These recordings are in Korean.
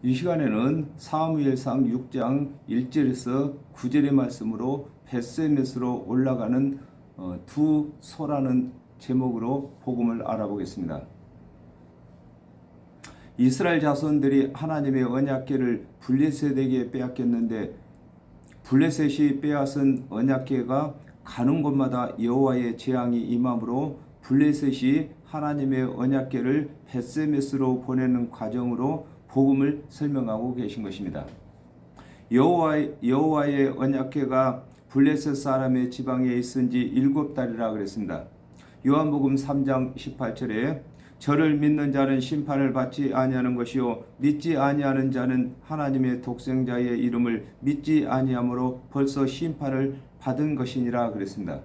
이 시간에는 사무엘상 6장 1절에서 9절의 말씀으로 벳세메스로 올라가는 두 소라는 제목으로 복음을 알아보겠습니다. 이스라엘 자손들이 하나님의 언약궤를 블레셋에게 빼앗겼는데 블레셋이 빼앗은 언약궤가 가는 곳마다 여호와의 재앙이 임함으로 블레셋이 하나님의 언약궤를 벳세메스로 보내는 과정으로 복음을 설명하고 계신 것입니다. 여호와의 언약궤가 블레셋 사람의 지방에 있은 지 7달이라 그랬습니다. 요한복음 3장 18절에 저를 믿는 자는 심판을 받지 아니하는 것이요 믿지 아니하는 자는 하나님의 독생자의 이름을 믿지 아니하므로 벌써 심판을 받은 것이니라 그랬습니다.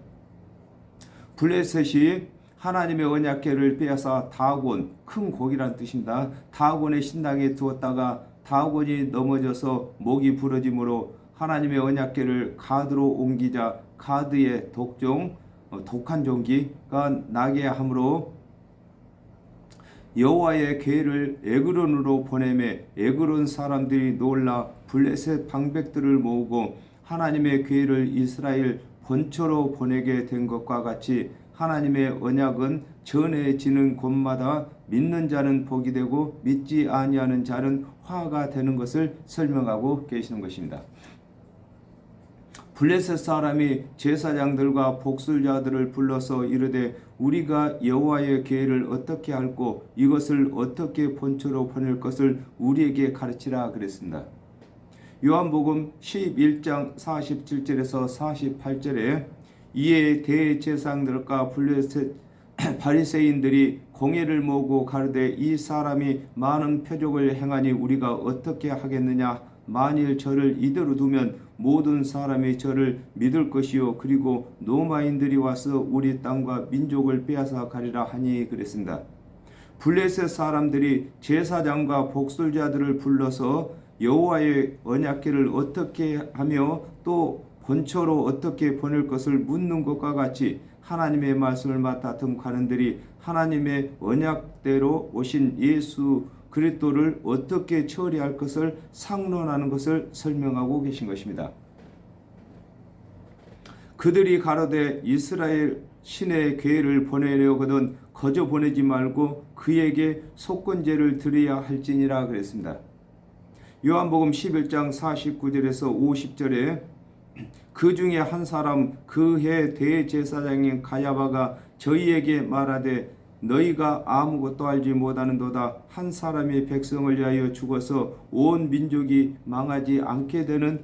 블레셋이 하나님의 언약궤를 빼앗아 다곤, 큰 고기란 뜻입니다. 다곤의 신당에 두었다가 다곤이 넘어져서 목이 부러짐으로 하나님의 언약궤를 가드로 옮기자 가드의 독한 종기가 나게 함으로 여호와의 궤를 에그론으로 보내매 에그론 사람들이 놀라 블레셋 방백들을 모으고 하나님의 궤를 이스라엘 본처로 보내게 된 것과 같이 하나님의 언약은 전해지는 곳마다 믿는 자는 복이 되고 믿지 아니하는 자는 화가 되는 것을 설명하고 계시는 것입니다. 블레셋 사람이 제사장들과 복술자들을 불러서 이르되 우리가 여호와의 궤를 어떻게 할꼬 이것을 어떻게 본처로 보낼 것을 우리에게 가르치라 그랬습니다. 요한복음 11장 47절에서 48절에 이에 대제사장들과 블레셋 바리새인들이 공회를 모으고 가르되 이 사람이 많은 표적을 행하니 우리가 어떻게 하겠느냐 만일 저를 이대로 두면 모든 사람이 저를 믿을 것이요 그리고 로마인들이 와서 우리 땅과 민족을 빼앗아 가리라 하니 그랬습니다. 블레셋 사람들이 제사장과 복술자들을 불러서 여호와의 언약궤를 어떻게 하며 또 본처로 어떻게 보낼 것을 묻는 것과 같이 하나님의 말씀을 맡아 듬가는들이 하나님의 언약대로 오신 예수 그리스도를 어떻게 처리할 것을 상론하는 것을 설명하고 계신 것입니다. 그들이 가로되 이스라엘 신의 궤를 보내려거든 거저 보내지 말고 그에게 속건제를 드려야 할지니라 그랬습니다. 요한복음 11장 49절에서 50절에 그 중에 한 사람 그 해 대제사장인 가야바가 저희에게 말하되 너희가 아무것도 알지 못하는도다 한 사람이 백성을 위하여 죽어서 온 민족이 망하지 않게 되는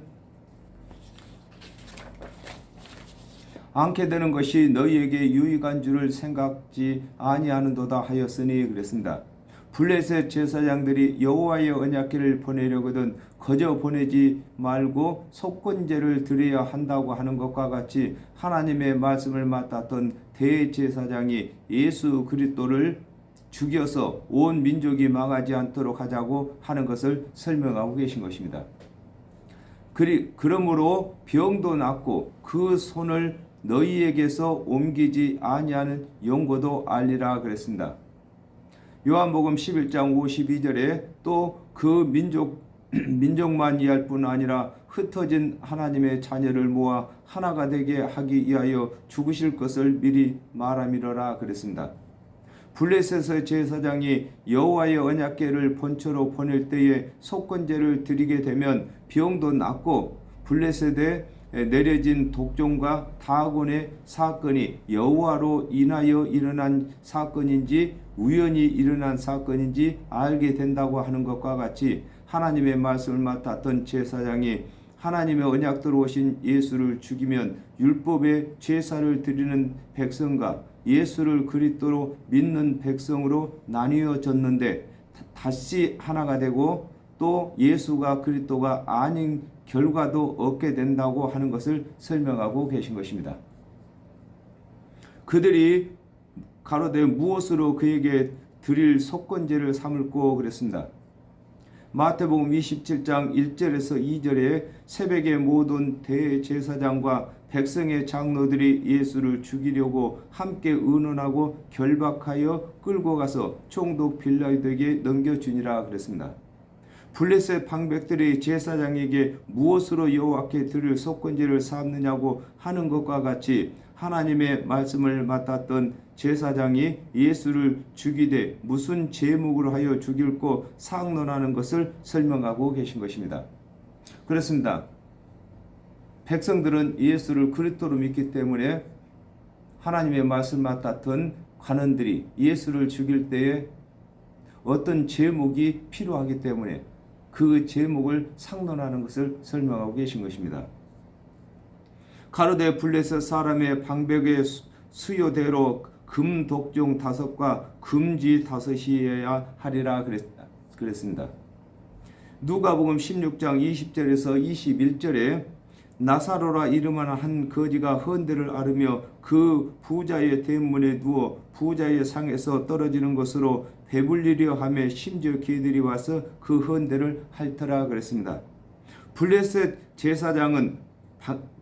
것이 너희에게 유익한 줄을 생각지 아니하는도다 하였으니 그랬습니다. 블레셋 제사장들이 여호와의 언약궤를 보내려거든 거저 보내지 말고 속건제를 드려야 한다고 하는 것과 같이 하나님의 말씀을 맡았던 대제사장이 예수 그리스도를 죽여서 온 민족이 망하지 않도록 하자고 하는 것을 설명하고 계신 것입니다. 그러므로 병도 낫고 그 손을 너희에게서 옮기지 아니하는 용고도 알리라 그랬습니다. 요한복음 11장 52절에 또 그 민족만 이할 뿐 아니라 흩어진 하나님의 자녀를 모아 하나가 되게 하기 위하여 죽으실 것을 미리 말함이로라 그랬습니다. 블레셋의 제사장이 여호와의 언약궤를 본처로 보낼 때에 속건제를 드리게 되면 병도 낫고 블레셋에 내려진 독종과 다곤의 사건이 여호와로 인하여 일어난 사건인지 우연히 일어난 사건인지 알게 된다고 하는 것과 같이 하나님의 말씀을 맡았던 제사장이 하나님의 언약대로 오신 예수를 죽이면 율법의 제사를 드리는 백성과 예수를 그리스도로 믿는 백성으로 나뉘어졌는데 다시 하나가 되고 또 예수가 그리스도가 아닌 결과도 얻게 된다고 하는 것을 설명하고 계신 것입니다. 그들이 가로되 무엇으로 그에게 드릴 속건제를 삼을꼬 그랬습니다. 마태복음 27장 1절에서 2절에 새벽에 모든 대제사장과 백성의 장로들이 예수를 죽이려고 함께 의논하고 결박하여 끌고 가서 총독 빌라도에게 넘겨주니라 그랬습니다. 블레셋 방백들이 제사장에게 무엇으로 여호와께 드릴 속건제를 쌓느냐고 하는 것과 같이 하나님의 말씀을 맡았던 제사장이 예수를 죽이되 무슨 제목으로 하여 죽일고 상론하는 것을 설명하고 계신 것입니다. 그렇습니다. 백성들은 예수를 그리스도로 믿기 때문에 하나님의 말씀 맡았던 관원들이 예수를 죽일 때에 어떤 제목이 필요하기 때문에 그 제목을 상론하는 것을 설명하고 계신 것입니다. 가로되 블레셋 사람의 방백의 수요대로 금 독종 5과 금지 5이어야 하리라 그랬습니다. 누가복음 16장 20절에서 21절에 나사로라 이름하는 한 거지가 헌대를 앓으며 그 부자의 대문에 누워 부자의 상에서 떨어지는 것으로 배불리려 하며 심지어 개들이 와서 그 헌대를 핥더라 그랬습니다. 블레셋 제사장은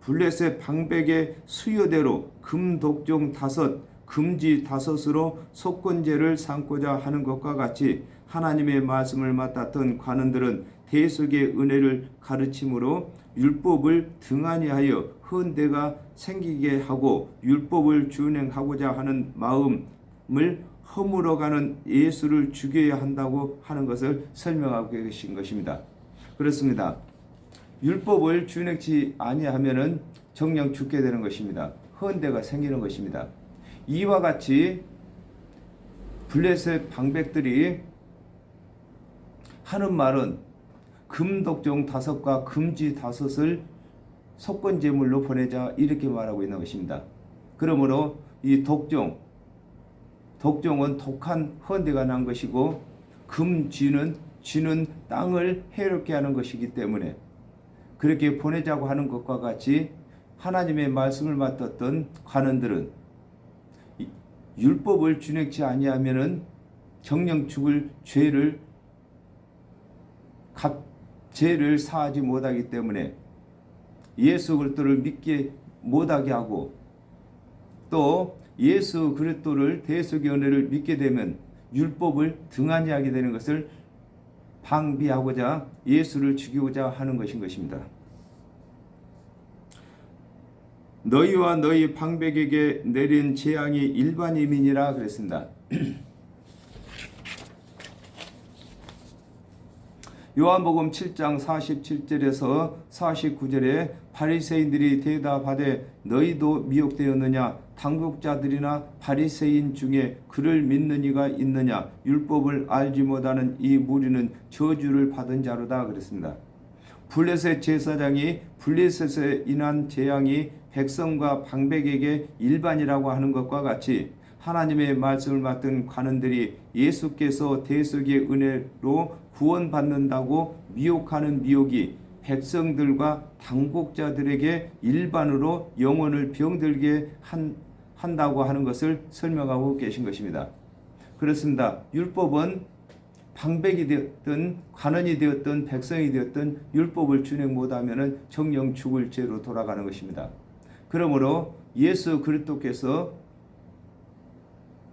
블레셋 방백의 수요대로 금독종 5, 금지 5으로 속건제를 삼고자 하는 것과 같이 하나님의 말씀을 맡았던 관원들은 대속의 은혜를 가르침으로 율법을 등한히 하여 헌대가 생기게 하고 율법을 준행하고자 하는 마음을 허물어가는 예수를 죽여야 한다고 하는 것을 설명하고 계신 것입니다. 그렇습니다. 율법을 준행치 아니하면은 정녕 죽게 되는 것입니다. 헌대가 생기는 것입니다. 이와 같이 블레셋 방백들이 하는 말은 금독종 5과 금지 5을 속건제물로 보내자 이렇게 말하고 있는 것입니다. 그러므로 이 독종은 독한 헌대가 난 것이고 금쥐는 땅을 해롭게 하는 것이기 때문에 그렇게 보내자고 하는 것과 같이 하나님의 말씀을 맡았던 관원들은 율법을 준행치 아니하면은 정녕 죽을 죄를 사하지 못하기 때문에 예수 그리스도를 믿게 못하게 하고 또 예수 그리스도를 대속의 은혜를 믿게 되면 율법을 등한히 하게 되는 것을 방비하고자 예수를 죽이고자 하는 것입니다. 너희와 너희 방백에게 내린 재앙이 일반이민이라 그랬습니다. 요한복음 7장 47절에서 49절에 바리새인들이 대답하되 너희도 미혹되었느냐 당국자들이나 바리새인 중에 그를 믿는 이가 있느냐 율법을 알지 못하는 이 무리는 저주를 받은 자로다 그랬습니다. 블레셋 제사장이 블레셋에 인한 재앙이 백성과 방백에게 일반이라고 하는 것과 같이 하나님의 말씀을 맡은 관원들이 예수께서 대속의 은혜로 구원받는다고 미혹하는 미혹이 백성들과 당국자들에게 일반으로 영혼을 병들게 한다고 하는 것을 설명하고 계신 것입니다. 그렇습니다. 율법은 방백이 되었든 관원이 되었든 백성이 되었든 율법을 준행 못하면 정령 죽을 죄로 돌아가는 것입니다. 그러므로 예수 그리스도께서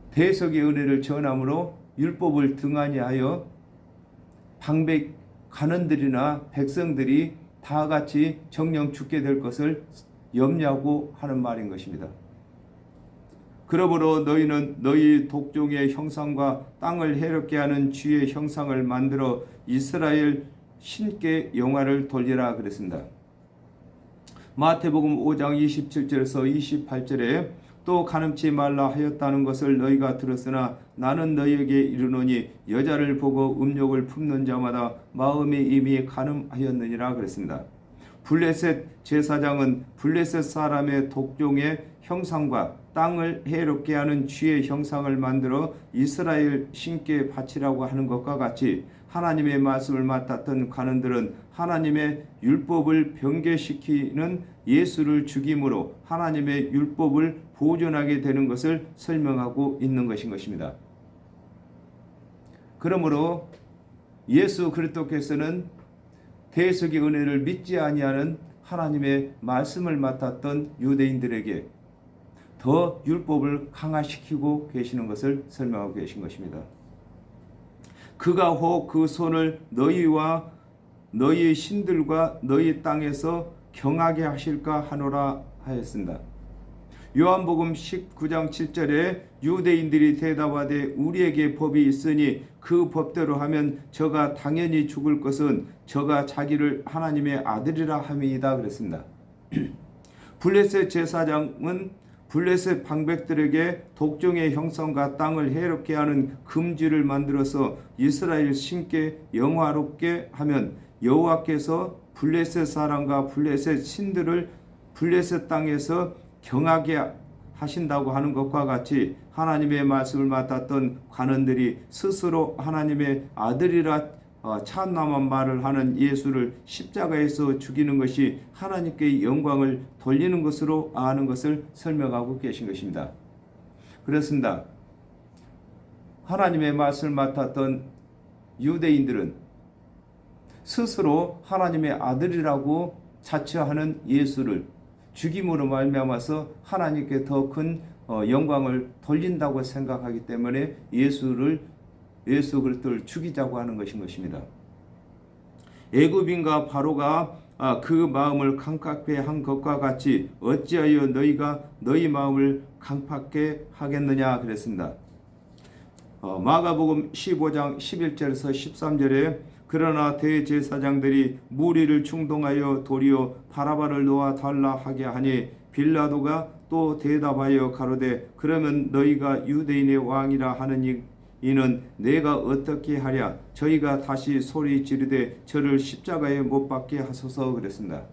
대속의 은혜를 전함으로 율법을 등한히 하여 방백 관원들이나 백성들이 다 같이 정령 죽게 될 것을 염려하고 하는 말인 것입니다. 그러므로 너희는 너희 독종의 형상과 땅을 해롭게 하는 쥐의 형상을 만들어 이스라엘 신께 영화를 돌리라 그랬습니다. 마태복음 5장 27절에서 28절에 또 간음치 말라 하였다는 것을 너희가 들었으나 나는 너희에게 이르노니 여자를 보고 음욕을 품는 자마다 마음이 이미 간음하였느니라 그랬습니다. 블레셋 제사장은 블레셋 사람의 독종의 형상과 땅을 해롭게 하는 쥐의 형상을 만들어 이스라엘 신께 바치라고 하는 것과 같이 하나님의 말씀을 맡았던 관원들은 하나님의 율법을 변개시키는 예수를 죽임으로 하나님의 율법을 보존하게 되는 것을 설명하고 있는 것입니다. 그러므로 예수 그리스도께서는 대속의 은혜를 믿지 아니하는 하나님의 말씀을 맡았던 유대인들에게 더 율법을 강화시키고 계시는 것을 설명하고 계신 것입니다. 그가 혹 그 손을 너희와 너희 신들과 너희 땅에서 경하게 하실까 하노라 하였습니다. 요한복음 19장 7절에 유대인들이 대답하되 우리에게 법이 있으니 그 법대로 하면 저가 당연히 죽을 것은 저가 자기를 하나님의 아들이라 함이다 그랬습니다. 블레셋 제사장은 블레셋 방백들에게 독종의 형상과 땅을 해롭게 하는 금지를 만들어서 이스라엘 신께 영화롭게 하면 여호와께서 블레셋 사람과 블레셋 신들을 블레셋 땅에서 경하게 하신다고 하는 것과 같이 하나님의 말씀을 맡았던 관원들이 스스로 하나님의 아들이라 참남한 말을 하는 예수를 십자가에서 죽이는 것이 하나님께 영광을 돌리는 것으로 아는 것을 설명하고 계신 것입니다. 그렇습니다. 하나님의 말씀을 맡았던 유대인들은 스스로 하나님의 아들이라고 자처하는 예수를 죽임으로 말미암아서 하나님께 더 큰 영광을 돌린다고 생각하기 때문에 예수 그리스도를 죽이자고 하는 것입니다. 애굽인과 바로가 그 마음을 강팍해 한 것과 같이 어찌하여 너희가 너희 마음을 강팍해 하겠느냐 그랬습니다. 마가복음 15장 11절에서 13절에 그러나 대제사장들이 무리를 충동하여 도리어 바라바를 놓아 달라 하게 하니 빌라도가 또 대답하여 가로되 그러면 너희가 유대인의 왕이라 하는 이는 내가 어떻게 하랴 저희가 다시 소리 지르되 저를 십자가에 못 박게 하소서 그랬습니다.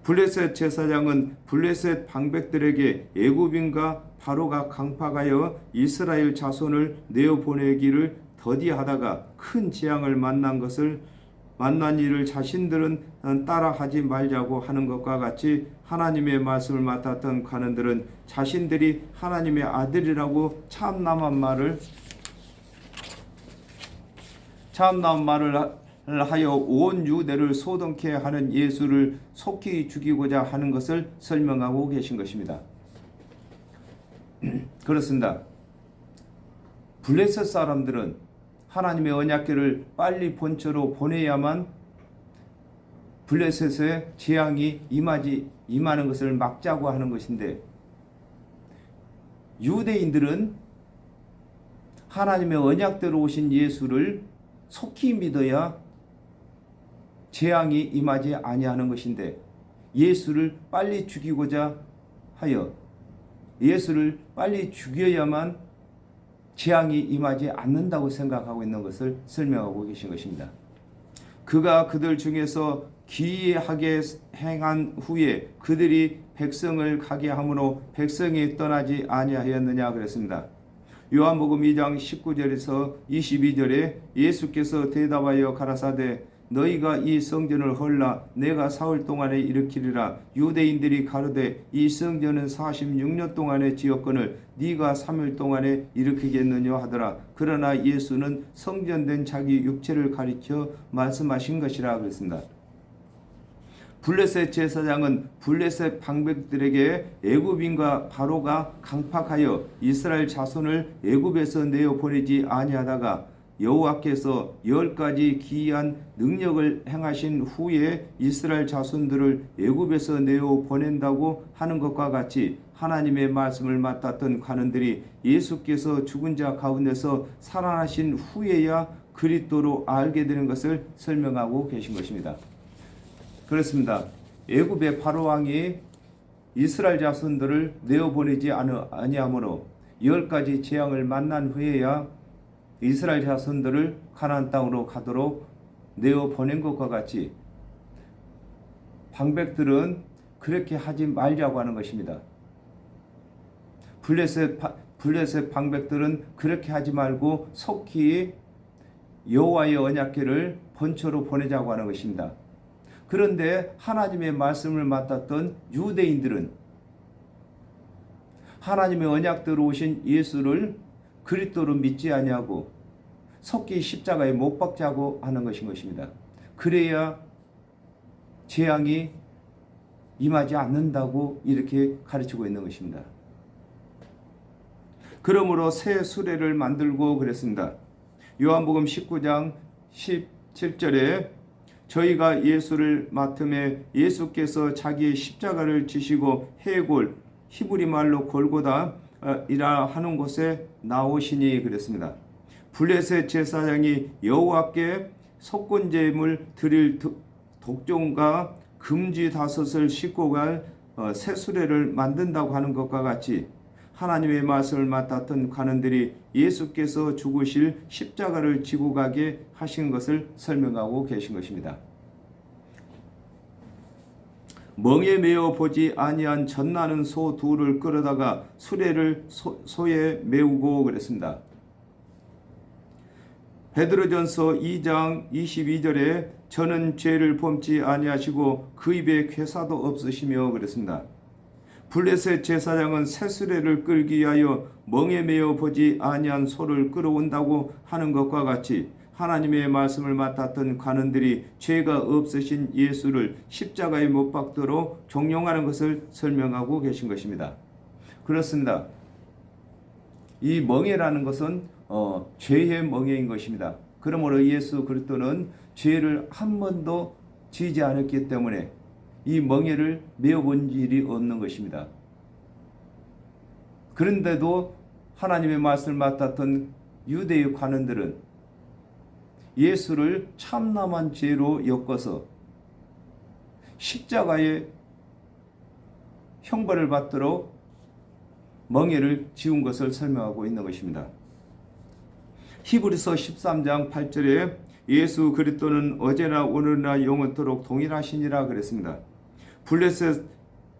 블레셋 제사장은 블레셋 방백들에게 애굽인과 바로가 강팍하여 이스라엘 자손을 내어보내기를 더디하다가 큰 재앙을 만난 일을 자신들은 따라하지 말자고 하는 것과 같이 하나님의 말씀을 맡았던 관원들은 자신들이 하나님의 아들이라고 참남한 말을 하여 온 유대를 소동케 하는 예수를 속히 죽이고자 하는 것을 설명하고 계신 것입니다. 그렇습니다. 블레셋 사람들은 하나님의 언약궤를 빨리 본처로 보내야만 블레셋의 재앙이 임하는 것을 막자고 하는 것인데 유대인들은 하나님의 언약대로 오신 예수를 속히 믿어야 재앙이 임하지 아니하는 것인데 예수를 빨리 죽이고자 하여 예수를 빨리 죽여야만 재앙이 임하지 않는다고 생각하고 있는 것을 설명하고 계신 것입니다. 그가 그들 중에서 기이하게 행한 후에 그들이 백성을 가게 함으로 백성이 떠나지 아니하였느냐 그랬습니다. 요한복음 2장 19절에서 22절에 예수께서 대답하여 가라사대 너희가 이 성전을 헐라 내가 사흘 동안에 일으키리라. 유대인들이 가로되 이 성전은 46년 동안에 지었거늘 네가 3일 동안에 일으키겠느냐 하더라. 그러나 예수는 성전된 자기 육체를 가리켜 말씀하신 것이라 그랬습니다. 블레셋 제사장은 블레셋 방백들에게 애굽인과 바로가 강팍하여 이스라엘 자손을 애굽에서 내어 보내지 아니하다가 여호와께서 10가지 기이한 능력을 행하신 후에 이스라엘 자손들을 애굽에서 내어 보낸다고 하는 것과 같이 하나님의 말씀을 맡았던 관원들이 예수께서 죽은 자 가운데서 살아나신 후에야 그리스도로 알게 되는 것을 설명하고 계신 것입니다. 그렇습니다. 애굽의 바로 왕이 이스라엘 자손들을 내어보내지 아니하므로 10가지 재앙을 만난 후에야 이스라엘 자손들을 가나안 땅으로 가도록 내어보낸 것과 같이 방백들은 그렇게 하지 말자고 하는 것입니다. 블레셋 방백들은 그렇게 하지 말고 속히 여호와의 언약궤를 본처로 보내자고 하는 것입니다. 그런데 하나님의 말씀을 맡았던 유대인들은 하나님의 언약대로 오신 예수를 그리스도로 믿지 아니하고 속히 십자가에 못 박자고 하는 것입니다. 그래야 재앙이 임하지 않는다고 이렇게 가르치고 있는 것입니다. 그러므로 새 수레를 만들고 그랬습니다. 요한복음 19장 17절에 저희가 예수를 맡음에 예수께서 자기의 십자가를 지시고 해골 히브리 말로 골고다이라 하는 곳에 나오시니 그랬습니다. 블레셋 제사장이 여호와께 속건제물 드릴 독종과 금지 다섯을 싣고 갈 새 수레를 만든다고 하는 것과 같이 하나님의 말씀을 맡았던 관원들이 예수께서 죽으실 십자가를 지고 가게 하신 것을 설명하고 계신 것입니다. 멍에 메어 보지 아니한 젖나는 소 둘을 끌어다가 수레를 소에 메우고 그랬습니다. 베드로전서 2장 22절에 저는 죄를 범치 아니하시고 그 입에 괴사도 없으시며 그랬습니다. 블레셋 제사장은 새 수레를 끌기 위하여 멍에 메어 보지 아니한 소를 끌어온다고 하는 것과 같이 하나님의 말씀을 맡았던 관원들이 죄가 없으신 예수를 십자가에 못 박도록 종용하는 것을 설명하고 계신 것입니다. 그렇습니다. 이 멍에라는 것은 죄의 멍에인 것입니다. 그러므로 예수 그리스도는 죄를 한 번도 지지 않았기 때문에 이 멍에를 메어본 일이 없는 것입니다. 그런데도 하나님의 말씀을 맡았던 유대의 관원들은 예수를 참남한 죄로 엮어서 십자가에 형벌을 받도록 멍에를 지운 것을 설명하고 있는 것입니다. 히브리서 13장 8절에 예수 그리스도는 어제나 오늘나 영원토록 동일하시니라 그랬습니다. 블레셋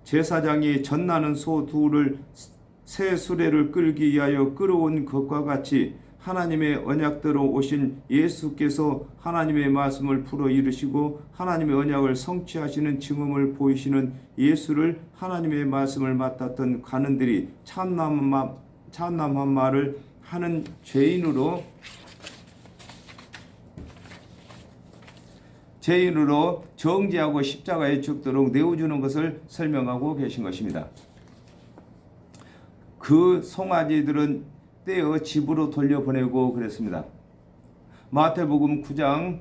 제사장이 젖나는 소 둘을 새 수레를 끌기 위하여 끌어온 것과 같이 하나님의 언약대로 오신 예수께서 하나님의 말씀을 풀어 이루시고 하나님의 언약을 성취하시는 증언을 보이시는 예수를 하나님의 말씀을 맡았던 관원들이 참남한 말을 하는 죄인으로 정죄하고 십자가에 죽도록 내어주는 것을 설명하고 계신 것입니다. 그 송아지들은 떼어 집으로 돌려보내고 그랬습니다. 마태복음 9장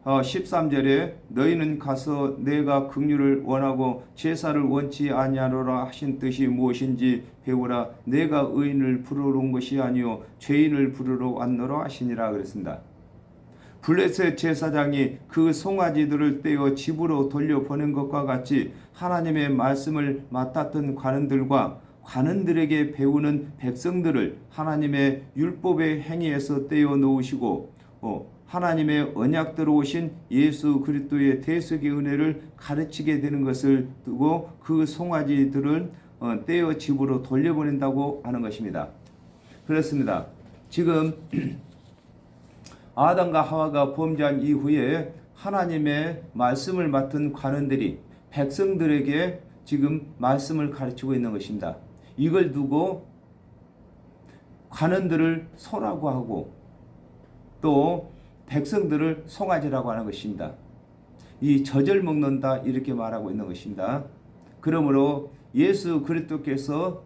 13절에 너희는 가서 내가 긍휼을 원하고 제사를 원치 아니하노라 하신 뜻이 무엇인지 배우라. 내가 의인을 부르러 온 것이 아니요 죄인을 부르러 왔노라 하시니라 그랬습니다. 블레셋 제사장이 그 송아지들을 떼어 집으로 돌려보낸 것과 같이 하나님의 말씀을 맡았던 관원들과 관원들에게 배우는 백성들을 하나님의 율법의 행위에서 떼어 놓으시고 하나님의 언약대로 오신 예수 그리스도의 대속의 은혜를 가르치게 되는 것을 두고 그 송아지들을 떼어 집으로 돌려보낸다고 하는 것입니다. 그렇습니다. 지금 아담과 하와가 범죄한 이후에 하나님의 말씀을 맡은 관원들이 백성들에게 지금 말씀을 가르치고 있는 것입니다. 이걸 두고 관원들을 소라고 하고 또 백성들을 송아지라고 하는 것입니다. 이 젖을 먹는다 이렇게 말하고 있는 것입니다. 그러므로 예수 그리스도께서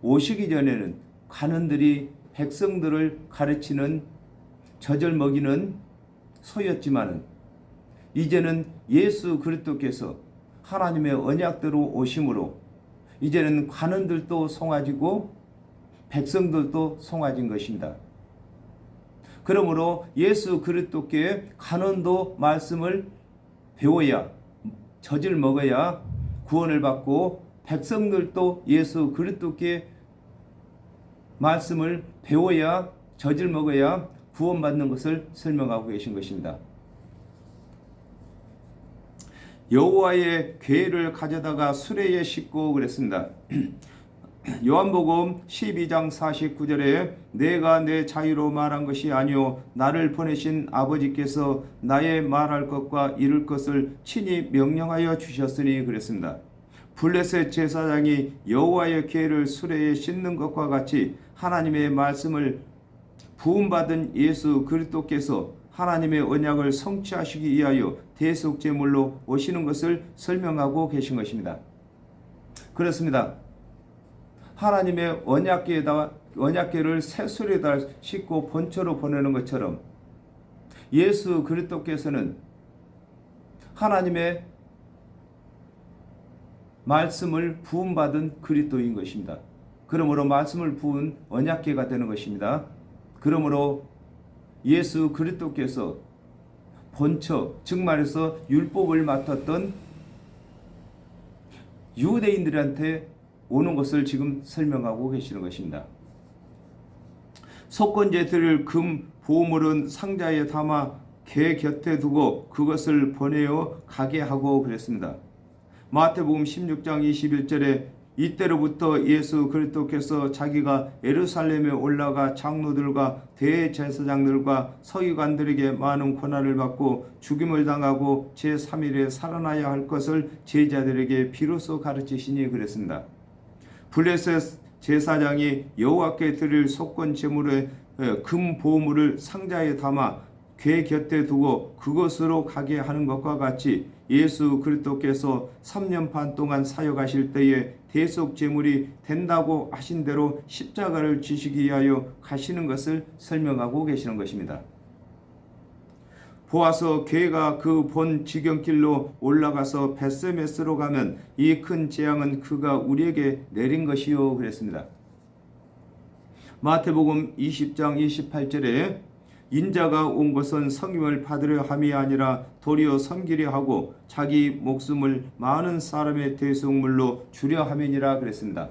오시기 전에는 관원들이 백성들을 가르치는 젖을 먹이는 소였지만은 이제는 예수 그리스도께서 하나님의 언약대로 오심으로 이제는 관원들도 송아지고 백성들도 송아진 것입니다. 그러므로 예수 그리스도께 관원도 말씀을 배워야 젖을 먹어야 구원을 받고 백성들도 예수 그리스도께 말씀을 배워야 젖을 먹어야 구원받는 것을 설명하고 계신 것입니다. 여호와의 궤를 가져다가 수레에 싣고 그랬습니다. 요한복음 12장 49절에 내가 내 자유로 말한 것이 아니요 나를 보내신 아버지께서 나의 말할 것과 이룰 것을 친히 명령하여 주셨으니 그랬습니다. 블레셋 제사장이 여호와의 궤를 수레에 싣는 것과 같이 하나님의 말씀을 부음받은 예수 그리스도께서 하나님의 언약을 성취하시기 위하여 대속제물로 오시는 것을 설명하고 계신 것입니다. 그렇습니다. 하나님의 언약궤를 새 수레에다 싣고 본처로 보내는 것처럼 예수 그리스도께서는 하나님의 말씀을 부음받은 그리스도인 것입니다. 그러므로 말씀을 부은 언약궤가 되는 것입니다. 그러므로 예수 그리스도께서 본처, 즉 말해서 율법을 맡았던 유대인들한테 오는 것을 지금 설명하고 계시는 것입니다. 속건제 드릴 금 보물은 상자에 담아 궤 곁에 두고 그것을 보내어 가게 하고 그랬습니다. 마태복음 16장 21절에 이때로부터 예수 그리스도께서 자기가 예루살렘에 올라가 장로들과 대제사장들과 서기관들에게 많은 고난을 받고 죽임을 당하고 제3일에 살아나야 할 것을 제자들에게 비로소 가르치시니 그랬습니다. 블레셋 제사장이 여호와께 드릴 속건 제물의 금 보물을 상자에 담아 궤 곁에 두고 그것으로 가게 하는 것과 같이 예수 그리스도께서 3년 반 동안 사역하실 때에 대속 제물이 된다고 하신 대로 십자가를 지시기 위하여 가시는 것을 설명하고 계시는 것입니다. 보아서 궤가 그 본 지경길로 올라가서 벳세메스로 가면 이 큰 재앙은 그가 우리에게 내린 것이요 그랬습니다. 마태복음 20장 28절에 인자가 온 것은 성임을 받으려 함이 아니라 도리어 섬기려 하고 자기 목숨을 많은 사람의 대속물로 주려 함이니라 그랬습니다.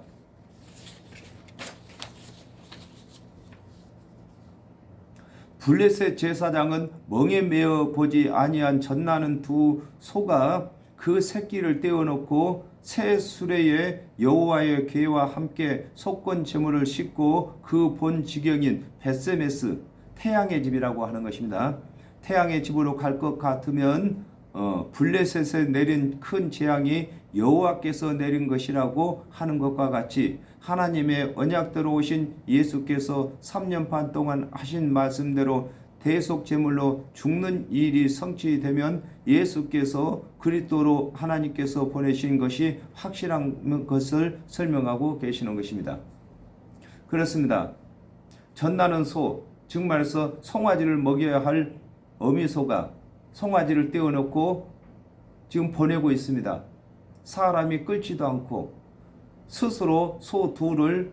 블레셋 제사장은 멍에 매어 보지 아니한 젖나는 두 소가 그 새끼를 떼어놓고 새 수레에 여호와의 궤와 함께 속건 제물을 싣고 그 본 지경인 벳세메스 태양의 집이라고 하는 것입니다. 태양의 집으로 갈 것 같으면 블레셋에 내린 큰 재앙이 여호와께서 내린 것이라고 하는 것과 같이 하나님의 언약대로 오신 예수께서 3년 반 동안 하신 말씀대로 대속 제물로 죽는 일이 성취되면 예수께서 그리스도로 하나님께서 보내신 것이 확실한 것을 설명하고 계시는 것입니다. 그렇습니다. 젖나는 소, 즉 말해서 송아지를 먹여야 할 어미소가 송아지를 떼어놓고 지금 보내고 있습니다. 사람이 끌지도 않고 스스로 소 둘을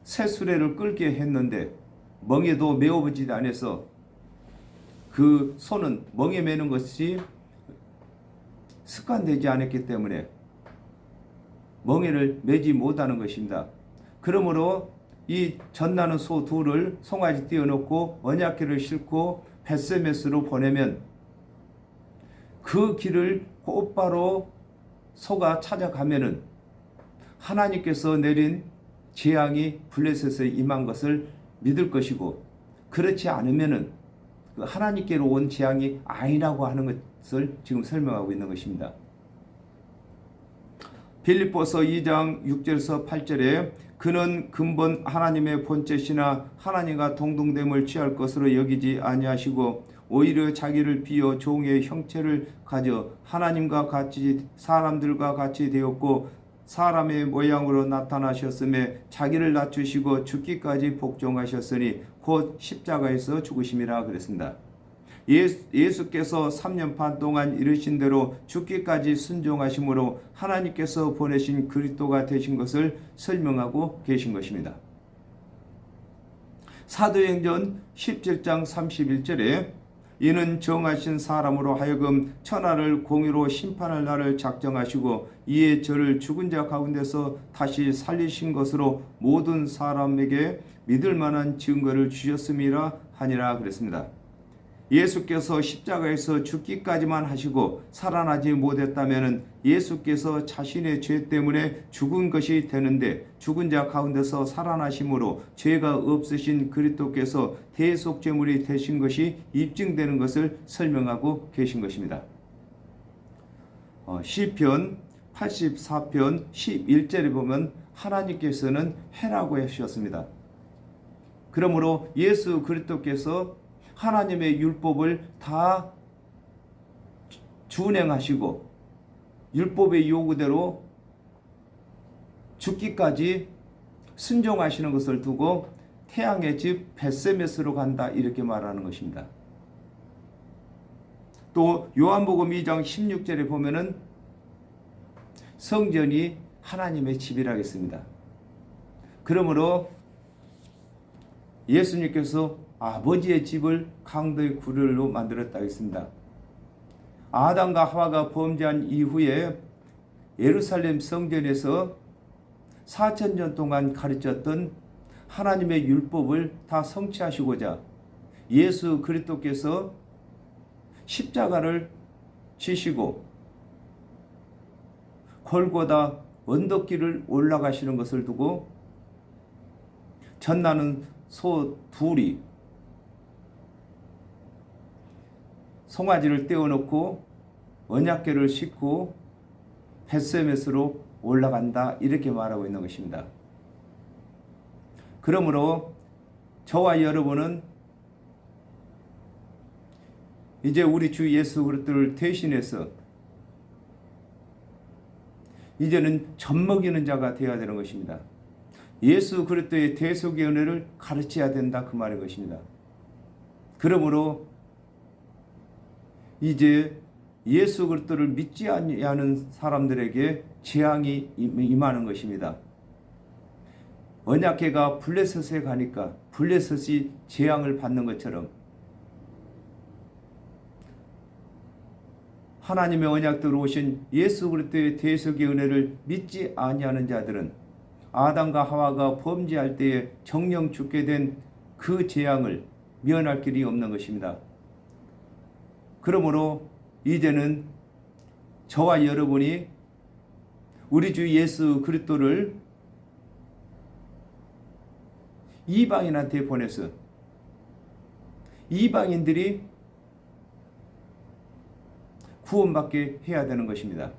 새 수레를 끌게 했는데 멍에도 메어보지 않아서 그 소는 멍에 매는 것이 습관되지 않았기 때문에 멍에를 매지 못하는 것입니다. 그러므로 이 젖나는 소 둘을 송아지 띄워놓고 언약궤를 싣고 벳세메스로 보내면 그 길을 곧바로 소가 찾아가면은 하나님께서 내린 재앙이 블레셋에 임한 것을 믿을 것이고, 그렇지 않으면은 하나님께로 온 재앙이 아니라고 하는 것을 지금 설명하고 있는 것입니다. 빌립보서 2장 6절에서 8절에 그는 근본 하나님의 본체시나 하나님과 동등됨을 취할 것으로 여기지 아니하시고 오히려 자기를 비어 종의 형체를 가져 하나님과 같이 사람들과 같이 되었고 사람의 모양으로 나타나셨음에 자기를 낮추시고 죽기까지 복종하셨으니 곧 십자가에서 죽으심이라 그랬습니다. 예수께서 3년 반 동안 이르신 대로 죽기까지 순종하심으로 하나님께서 보내신 그리스도가 되신 것을 설명하고 계신 것입니다. 사도행전 17장 31절에 이는 정하신 사람으로 하여금 천하를 공의로 심판할 날을 작정하시고 이에 저를 죽은 자 가운데서 다시 살리신 것으로 모든 사람에게 믿을 만한 증거를 주셨음이라 하니라 그랬습니다. 예수께서 십자가에서 죽기까지만 하시고 살아나지 못했다면 예수께서 자신의 죄 때문에 죽은 것이 되는데 죽은 자 가운데서 살아나심으로 죄가 없으신 그리스도께서 대속제물이 되신 것이 입증되는 것을 설명하고 계신 것입니다. 시편 84편 11절에 보면 하나님께서는 해라고 하셨습니다. 그러므로 예수 그리스도께서 하나님의 율법을 다 준행하시고 율법의 요구대로 죽기까지 순종하시는 것을 두고 태양의 집 벳세메스로 간다 이렇게 말하는 것입니다. 또 요한복음 2장 16절에 보면은 성전이 하나님의 집이라 했습니다. 그러므로 예수님께서 아버지의 집을 강도의 구렬로 만들었다 했습니다. 아담과 하와가 범죄한 이후에 예루살렘 성전에서 4000년 동안 가르쳤던 하나님의 율법을 다 성취하시고자 예수 그리스도께서 십자가를 지시고 골고다 언덕길을 올라가시는 것을 두고 전나는 소 둘이 송아지를 떼어놓고 언약궤를 싣고 벳세메스로 올라간다, 이렇게 말하고 있는 것입니다. 그러므로 저와 여러분은 이제 우리 주 예수 그리스도를 대신해서 이제는 젖먹이는 자가 되어야 되는 것입니다. 예수 그리스도의 대속의 은혜를 가르쳐야 된다, 그 말인 것입니다. 그러므로 이제 예수 그리스도를 믿지 않는 사람들에게 재앙이 임하는 것입니다. 언약궤가 블레셋에 가니까 블레셋이 재앙을 받는 것처럼 하나님의 언약대로 오신 예수 그리스도의 대속의 은혜를 믿지 아니하는 자들은 아담과 하와가 범죄할 때에 정령 죽게 된 그 재앙을 면할 길이 없는 것입니다. 그러므로 이제는 저와 여러분이 우리 주 예수 그리스도를 이방인한테 보내서 이방인들이 구원받게 해야 되는 것입니다.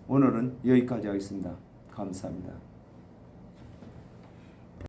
오늘은 여기까지 하겠습니다. 감사합니다.